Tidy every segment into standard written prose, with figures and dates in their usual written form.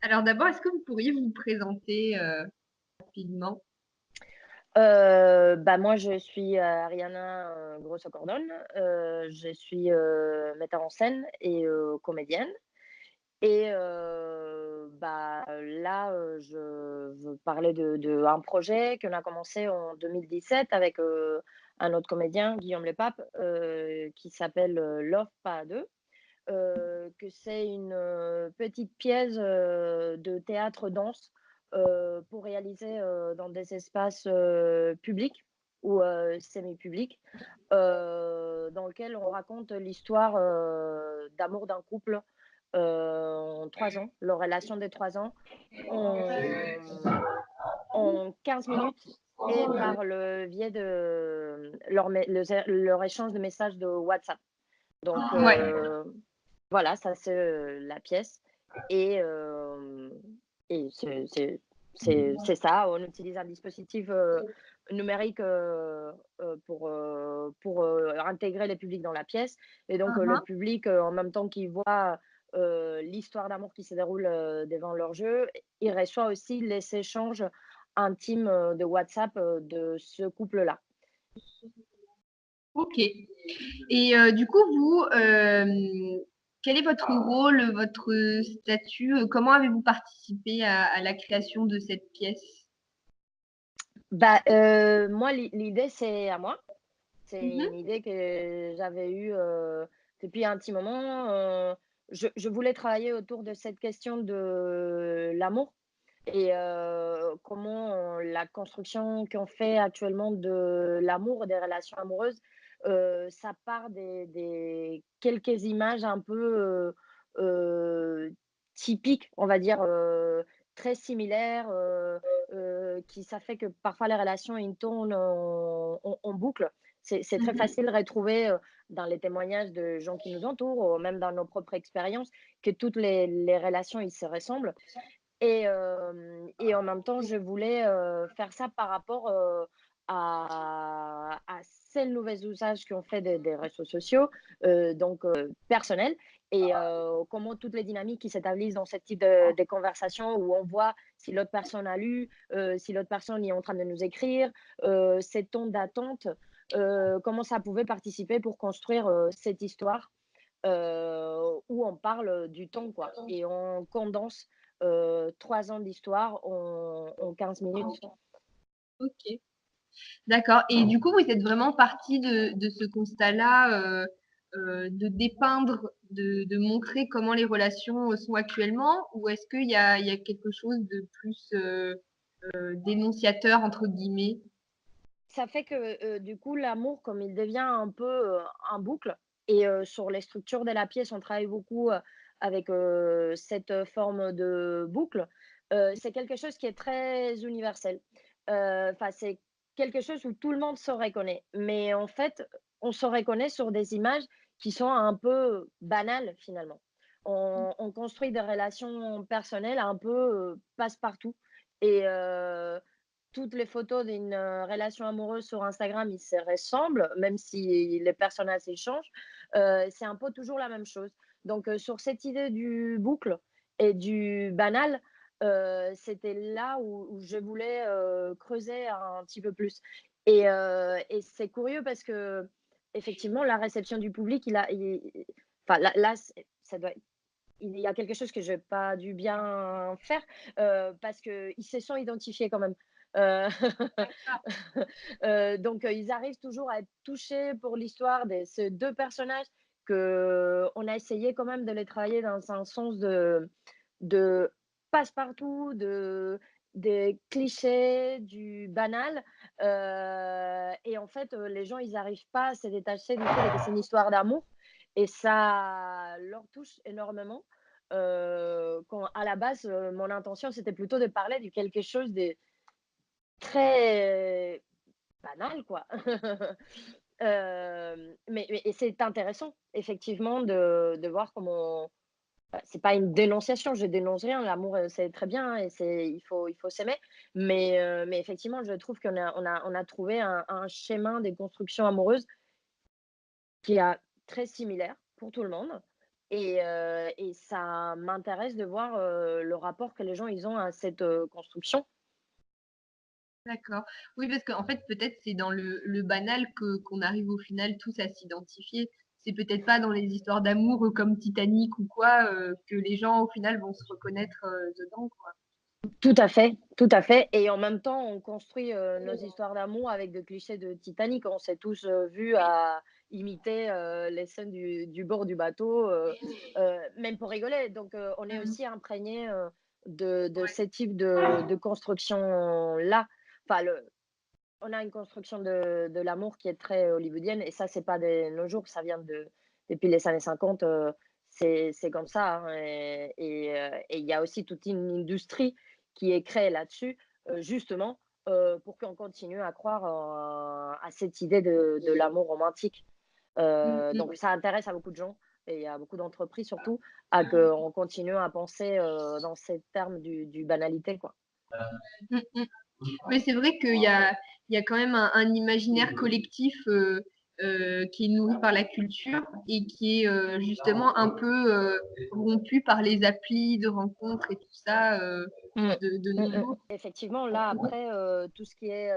Alors d'abord, est-ce que vous pourriez vous présenter, rapidement? Bah, moi, je suis, Ariana, Grosso-Cordone. Je suis, metteur en scène et comédienne et bah, là, je veux parler de un projet qu'on a commencé en 2017 avec, un autre comédien, Guillaume Lepape, qui s'appelle, Love pas à 2. Que c'est une, petite pièce, de théâtre-danse, pour réaliser, dans des espaces, publics ou semi-publics, dans lequel on raconte l'histoire, d'amour d'un couple, en 3 ans, leur relation des 3 ans, en en 15 minutes et par le biais de leur échange de messages de WhatsApp. Donc Ouais, voilà, ça c'est, la pièce et hem et c'est ça. On utilise un dispositif, numérique, pour, intégrer les publics dans la pièce et donc le hein. public, en même temps qu'il voit, l'histoire d'amour qui se déroule, devant leurs yeux, il reçoit aussi les échanges intimes, de WhatsApp, de ce couple-là. OK. Et du coup, vous, quel est votre rôle, votre statut? Comment avez-vous participé à la création de cette pièce? Bah, moi l'idée c'est à moi. C'est une Mmh. idée que j'avais eue, depuis un petit moment. Je voulais travailler autour de cette question de l'amour et comment la construction qu'on fait actuellement de l'amour et des relations amoureuses, ça part des quelques images un peu, typiques, on va dire, très similaires, qui ça fait que parfois les relations, ils tournent en boucle. C'est très Mmh. facile de retrouver, dans les témoignages de gens qui nous entourent, ou même dans nos propres expériences, que toutes les relations, ils se ressemblent et en même temps, je voulais, faire ça par rapport, à ces nouveaux usages qu'on fait des réseaux sociaux, donc personnels et comment toutes les dynamiques qui s'établissent dans ce type de conversation où on voit si l'autre personne a lu, si l'autre personne est en train de nous écrire, ces temps d'attente, comment ça pouvait participer pour construire, cette histoire, où on parle du temps, quoi et on condense, 3 ans d'histoire en 15 minutes. OK. D'accord, et du coup, vous êtes vraiment partis de ce constat-là, de dépeindre, de montrer comment les relations, sont actuellement? Ou est-ce qu'il y a quelque chose de plus, «dénonciateur» entre guillemets? Ça fait que, du coup, l'amour, comme il devient un peu, un boucle et sur les structures de la pièce, on travaille beaucoup, avec, cette forme de boucle. C'est quelque chose qui est très universel. Enfin, c'est quelque chose où tout le monde se reconnaît. Mais en fait, on se reconnaît sur des images qui sont un peu banales, finalement. On construit des relations personnelles un peu, passe-partout et toutes les photos d'une, relation amoureuse sur Instagram, ils se ressemblent, même si les personnages ils changent. C'est un peu toujours la même chose. Donc, sur cette idée du boucle et du banal, c'était là où je voulais, creuser un petit peu plus et c'est curieux parce qu'effectivement, la réception du public, enfin là, ça doit il y a quelque chose que j'ai pas dû bien faire, parce qu'ils se sont identifiés quand même. Heu, donc ils arrivent toujours à être touchés pour l'histoire de ces 2 personnages qu'on a essayé quand même de les travailler dans un sens de passe-partout, des clichés, du banal, et en fait, les gens, ils arrivent pas à se détacher du fait que c'est une histoire d'amour et ça leur touche énormément. Quand à la base, mon intention, c'était plutôt de parler de quelque chose de très banal, quoi. Mais et c'est intéressant effectivement de voir comment c'est pas une dénonciation, je dénonce rien, l'amour, c'est très bien, hein, et il faut s'aimer. Mais effectivement, je trouve qu'on a trouvé un schéma des constructions amoureuses qui est très similaire pour tout le monde Et ça m'intéresse de voir, le rapport que les gens ils ont à cette, construction. D'accord. Oui, parce qu'en fait, peut-être c'est dans le banal que qu'on arrive au final tous à s'identifier. C'est peut-être pas dans les histoires d'amour, comme Titanic ou quoi, que les gens au final vont se reconnaître, dedans, quoi. Tout à fait et en même temps, on construit, nos histoires d'amour avec des clichés de Titanic. On s'est tous, vus à imiter, les scènes du bord du bateau, même pour rigoler. Donc, on est Mmh. aussi imprégné de Ouais. ce type de construction-là. Enfin, on a une construction de l'amour qui est très hollywoodienne et ça, c'est pas de nos jours, ça vient depuis les années 50, c'est comme ça, hein et il y a aussi toute une industrie qui est créée là-dessus, justement, pour qu'on continue à croire, à cette idée de l'amour romantique. Mmh mh. Donc ça intéresse à beaucoup de gens et à beaucoup d'entreprises surtout, à qu'on continue à penser, dans ces termes du banalité, quoi. Mmh mh. Oui, c'est vrai qu'il y a quand même un imaginaire collectif, qui est nourri par la culture et qui est, justement un peu, rompu par les applis de rencontres et tout ça, Mmh. de Mmh nos mh. jours. Effectivement, là, après, tout ce qui est,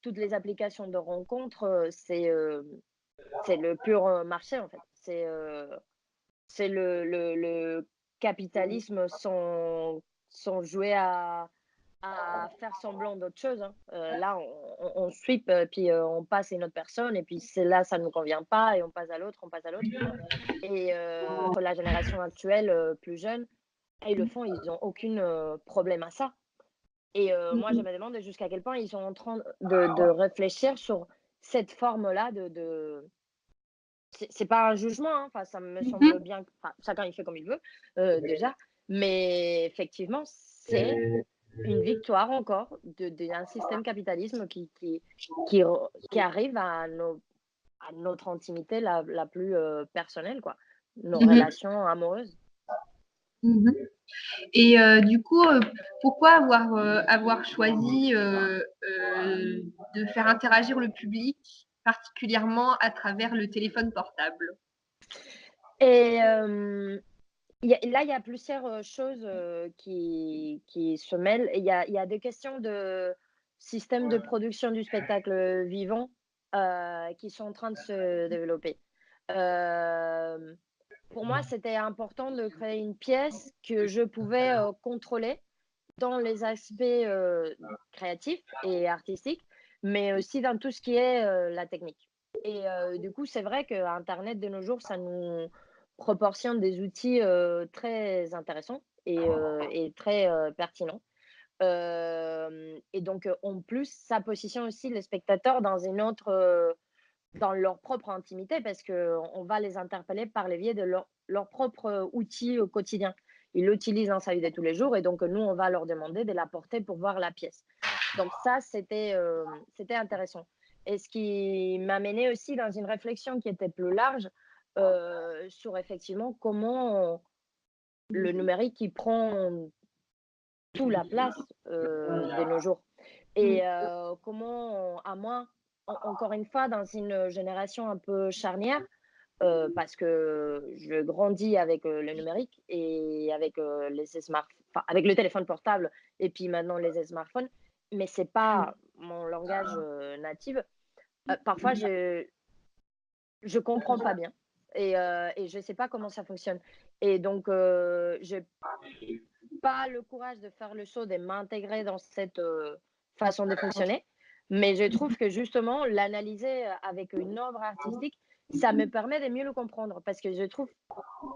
toutes les applications de rencontres, c'est le pur, marché, en fait. C'est le capitalisme sans jouer à faire semblant d'autre chose, hein. Là, on sweep, puis, on passe à une autre personne et puis c'est là, ça ne nous convient pas et on passe à l'autre, on passe à l'autre et pour la génération actuelle, plus jeune, ils le font, ils ont aucune, problème à ça. Et Mmh moi, je mh. me demande jusqu'à quel point ils sont en train de réfléchir sur cette forme-là de c'est pas un jugement, hein, enfin, ça me Mmh semble mh. bien enfin, chacun il fait comme il veut, déjà, mais effectivement, c'est une victoire encore d'un système capitalisme qui arrive à notre intimité la plus, personnelle, quoi, nos Mmh mh. relations amoureuses. Mmh mh. Et du coup, pourquoi avoir choisi, de faire interagir le public, particulièrement à travers le téléphone portable? Et il y a plusieurs, choses, qui se mêlent. Et il y a des questions de système de production du spectacle, vivant, qui sont en train de se développer. Hem, pour moi, c'était important de créer une pièce que je pouvais, contrôler dans les aspects, créatifs et artistiques, mais aussi dans tout ce qui est, la technique. Et du coup, c'est vrai qu'internet de nos jours, ça nous proportionne des outils, très intéressants et très, pertinents. Et donc, en plus, ça positionne aussi les spectateurs dans une autre, dans leur propre intimité parce qu'on va les interpeller par le biais de leur propre outil au quotidien. Ils l'utilisent dans sa vie de tous les jours et donc nous, on va leur demander de l'apporter pour voir la pièce. Donc ça, c'était intéressant. Et ce qui m'a mené aussi dans une réflexion qui était plus large sur effectivement comment le numérique qui prend tout la place de nos jours. Et Mmh. comment, à moi, encore une fois, dans une génération un peu charnière, parce que je grandis avec le numérique et avec enfin, avec le téléphone portable et puis maintenant les smartphones, mais c'est pas mon langage natif. Parfois, je comprends pas bien et je sais pas comment ça fonctionne. Et donc, j'ai pas le courage de faire le saut, de m'intégrer dans cette, façon de fonctionner, mais je trouve que justement l'analyser, avec une œuvre artistique, ça me permet de mieux le comprendre parce que je trouve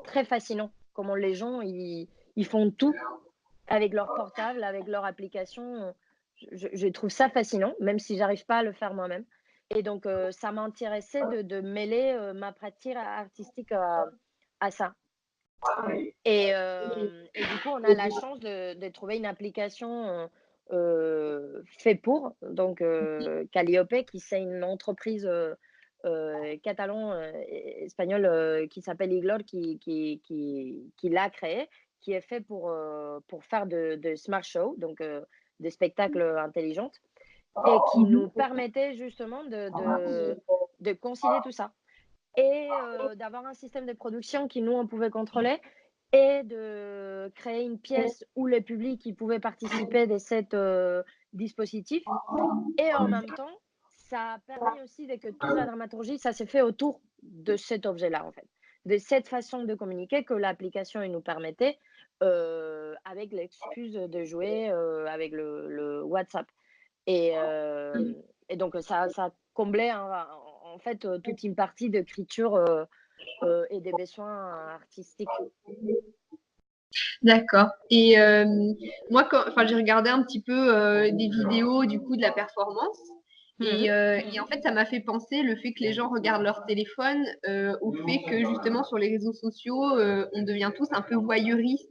très fascinant comment les gens ils font tout avec leur portable, avec leur application, je trouve ça fascinant, même si j'arrive pas à le faire moi-même. Et donc ça m'intéressait de mêler, ma pratique artistique à ça. Et du coup, on a la chance de trouver une application, fait pour, donc Calliope, qui c'est une entreprise, catalan, espagnole, qui s'appelle Iglor, qui l'a créée, qui est fait pour faire de smart show, donc des spectacles intelligents et qui Mmh nous mh. permettait justement de concilier tout ça. et d'avoir un système de production qui nous, on pouvait contrôler et de créer une pièce où les publics, ils pouvaient participer de cet, dispositif et en même temps, ça a permis aussi de que toute la dramaturgie, ça s'est fait autour de cet objet-là, en fait. De cette façon de communiquer que l'application, elle nous permettait, avec l'excuse de jouer, avec le WhatsApp et donc ça comblait en fait, toute une partie d'écriture, et des besoins artistiques. D'accord et moi quand enfin j'ai regardé un petit peu, des vidéos du coup de la performance Mmh. et en fait ça m'a fait penser le fait que les gens regardent leur téléphone, au fait que justement sur les réseaux sociaux, on devient tous un peu «voyeuristes»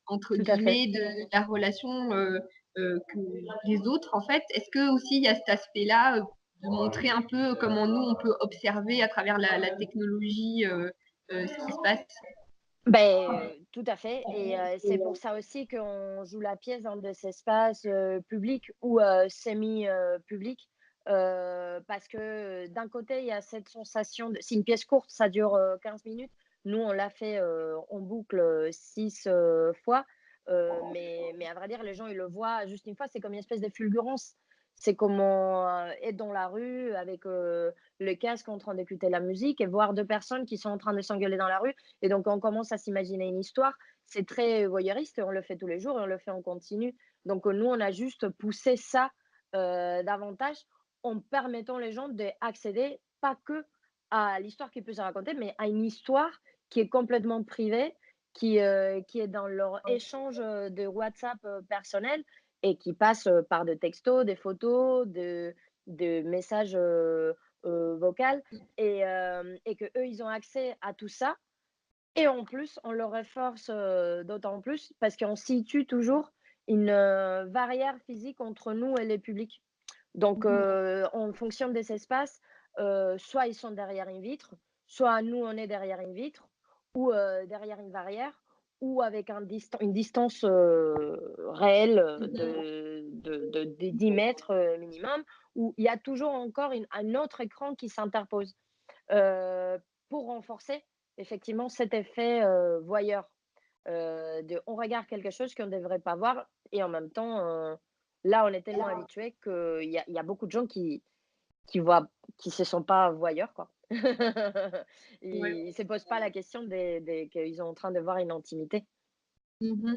entre Tout à fait. guillemets de la relation, que des autres en fait. Est-ce que aussi il y a cet aspect-là, de montrer un peu comment nous on peut observer à travers la technologie, ce qui se passe? Tout à fait et c'est pour ça aussi qu'on joue la pièce dans des espaces, publics ou semi, publics, parce que d'un côté, il y a cette sensation de c'est une pièce courte, ça dure, 15 minutes. Nous, on l'a fait, en boucle, 6, fois, mais à vrai dire, les gens, ils le voient juste une fois, c'est comme une espèce de fulgurance. C'est comment, être dans la rue avec, le casque en train d'écouter la musique et voir 2 personnes qui sont en train de s'engueuler dans la rue et donc, on commence à s'imaginer une histoire. C'est très voyeuriste, on le fait tous les jours et on le fait en continu. Donc, nous, on a juste poussé ça davantage en permettant les gens d'accéder pas que à l'histoire qu'ils peuvent se raconter, mais à une histoire qui est complètement privée, qui est dans leur échange de WhatsApp personnel et qui passe par des textos, des photos, de messages vocaux et que eux, ils ont accès à tout ça et en plus, on le renforce, d'autant plus parce qu'on situe toujours une, barrière physique entre nous et les publics. Donc, en fonction des espaces, soit ils sont derrière une vitre, soit nous, on est derrière une vitre ou, derrière une barrière ou avec une distance, réelle, de 10 mètres, minimum, où il y a toujours encore un autre écran qui s'interpose pour renforcer effectivement cet effet, voyeur, on regarde quelque chose qu'on ne devrait pas voir et en même temps, là, on est tellement habitué qu'il y a beaucoup de gens qui voient qui se sont pas voyeurs, quoi. Ouais. Ils se posent pas la question des qu'ils sont en train de voir une intimité. Mmh.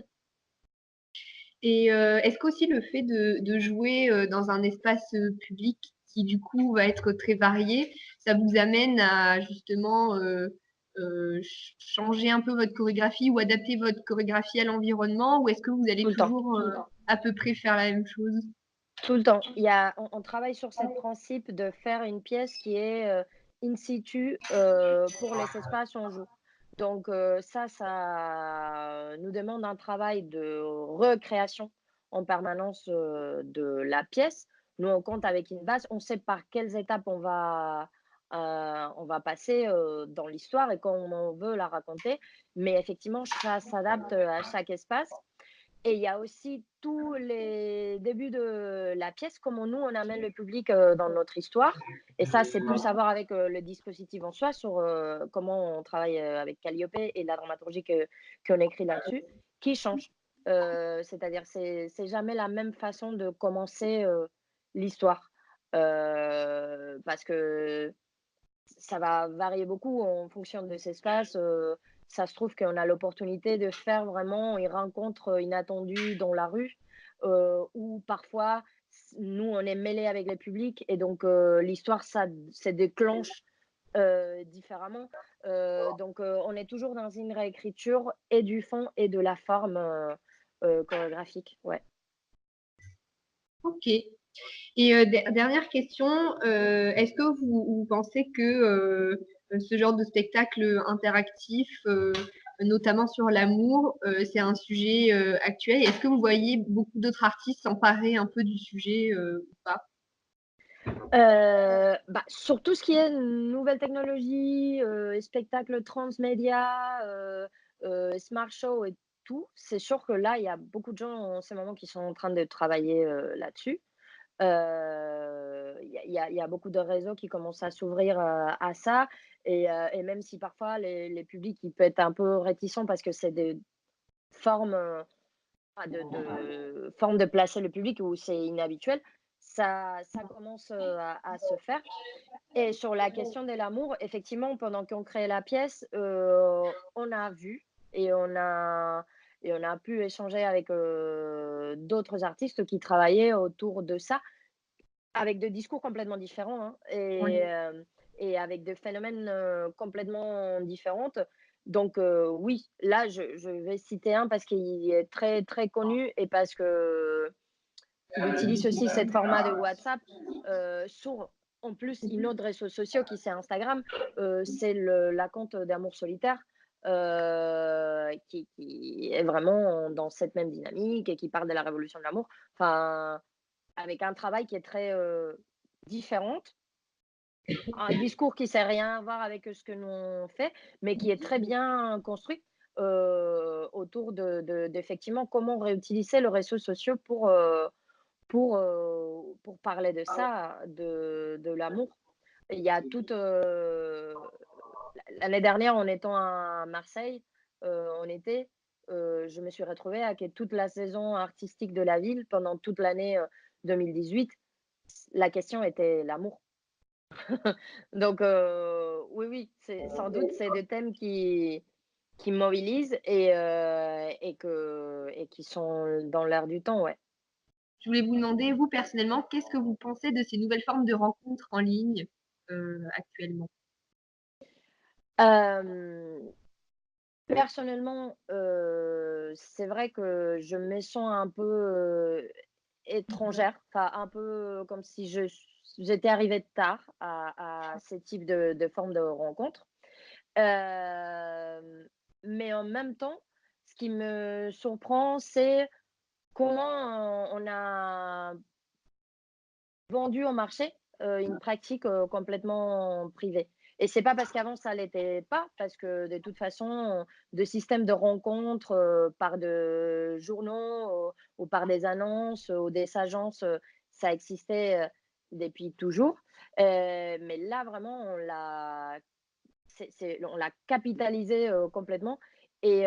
Et est-ce qu'aussi le fait de jouer, dans un espace, public qui du coup va être très varié, ça vous amène à justement, changer un peu votre chorégraphie ou adapter votre chorégraphie à l'environnement? Ou est-ce que vous allez Tout le temps. toujours, à peu près faire la même chose? Tout le temps. On travaille sur ce principe de faire une pièce qui est, in situ, pour les espaces où on joue. Donc ça nous demande un travail de recréation en permanence, de la pièce. Nous, on compte avec une base, on sait par quelles étapes on va passer, dans l'histoire et comment on veut la raconter. Mais effectivement, ça s'adapte, à chaque espace et il y a aussi tous les débuts de la pièce, comment nous on amène le public, dans notre histoire et ça, c'est plus à voir avec, le dispositif en soi sur, comment on travaille, avec Calliope et la dramaturgie qu'on écrit là-dessus, qui change. C'est-à-dire c'est jamais la même façon de commencer, l'histoire, parce que ça va varier beaucoup en fonction de ces espaces, ça se trouve qu'on a l'opportunité de faire vraiment une rencontre, inattendue dans la rue, ou parfois nous, on est mêlés avec le public et donc l'histoire, ça se déclenche, différemment. Donc on est toujours dans une réécriture et du fond et de la forme, chorégraphique, ouais. OK. Et dernière question, est-ce que vous pensez que, ce genre de spectacle, interactif, notamment sur l'amour, c'est un sujet, actuel? Est-ce que vous voyez beaucoup d'autres artistes s'emparer un peu du sujet, ou pas? Sur tout ce qui est nouvelles technologies, et spectacles transmédia, smart show et tout, c'est sûr que là, il y a beaucoup de gens en ce moment qui sont en train de travailler, là-dessus. Il y a beaucoup de réseaux qui commencent à s'ouvrir, à ça et même si parfois les publics, ils peuvent être un peu réticents parce que c'est des formes, formes de placer le public où c'est inhabituel, ça commence, à se faire et sur la question de l'amour, effectivement, pendant qu'on crée la pièce, on a vu et on a pu échanger avec, d'autres artistes qui travaillaient autour de ça. Avec des discours complètement différents, hein Oui. et avec des phénomènes, complètement différentes. Donc oui, là, je vais citer un parce qu'il est très, très connu et parce que qu'il utilise aussi cette format de WhatsApp, sur en plus une autre réseau social qui c'est Instagram, c'est la compte d'Amour Solitaire, qui est vraiment dans cette même dynamique et qui parle de la révolution de l'amour. Enfin, avec un travail qui est très, différent, un discours qui sait rien à voir avec, ce que nous on fait, mais qui est très bien construit, autour d'effectivement comment réutiliser les réseaux sociaux pour parler de ça, de l'amour. Il y a toute, l'année dernière en étant à Marseille, en été, je me suis retrouvée à que toute la saison artistique de la ville pendant toute l'année, 2018, la question était l'amour. Donc oui, oui, c'est sans doute, c'est des thèmes qui mobilisent et qui sont dans l'air du temps, ouais. Je voulais vous demander, vous, personnellement, qu'est-ce que vous pensez de ces nouvelles formes de rencontres en ligne, actuellement? Hem, Personnellement, c'est vrai que je me sens un peu, étrangère, enfin un peu comme si j'étais arrivée tard à ce type de forme de rencontre. Hem, mais en même temps, ce qui me surprend, c'est comment on a vendu au marché, une pratique, complètement privée et c'est pas parce qu'avant ça l'était pas, parce que de toute façon, de systèmes de rencontres, par de journaux, ou par des annonces, ou des agences, ça existait, depuis toujours. Mais là vraiment on l'a capitalisé, complètement et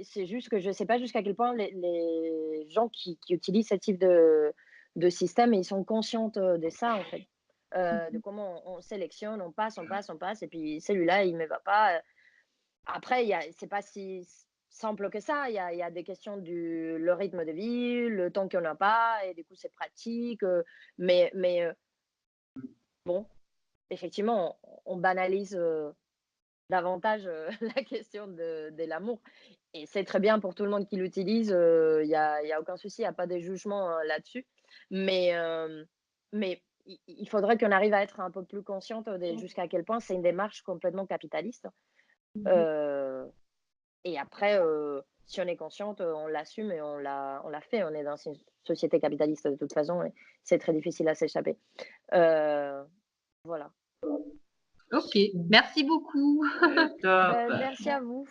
c'est juste que je sais pas jusqu'à quel point les gens qui utilisent ce type de système, ils sont conscientes, de ça, en fait. De comment on sélectionne, on passe et puis celui-là, il me va pas, Après, c'est pas si simple que ça. Il y a des questions du le rythme de vie, le temps qu'on n'a pas et du coup, c'est pratique, mais bon, effectivement, on banalise, davantage, la question de l'amour et c'est très bien pour tout le monde qui l'utilise, il y a aucun souci, il y a pas de jugement, là-dessus. Mais il faudrait qu'on arrive à être un peu plus consciente de jusqu'à quel point c'est une démarche complètement capitaliste, heu et après, si on est consciente, on l'assume et on la fait. On est dans une société capitaliste de toute façon et c'est très difficile à s'échapper. Heu, voilà. OK, merci beaucoup. Top. Merci à vous.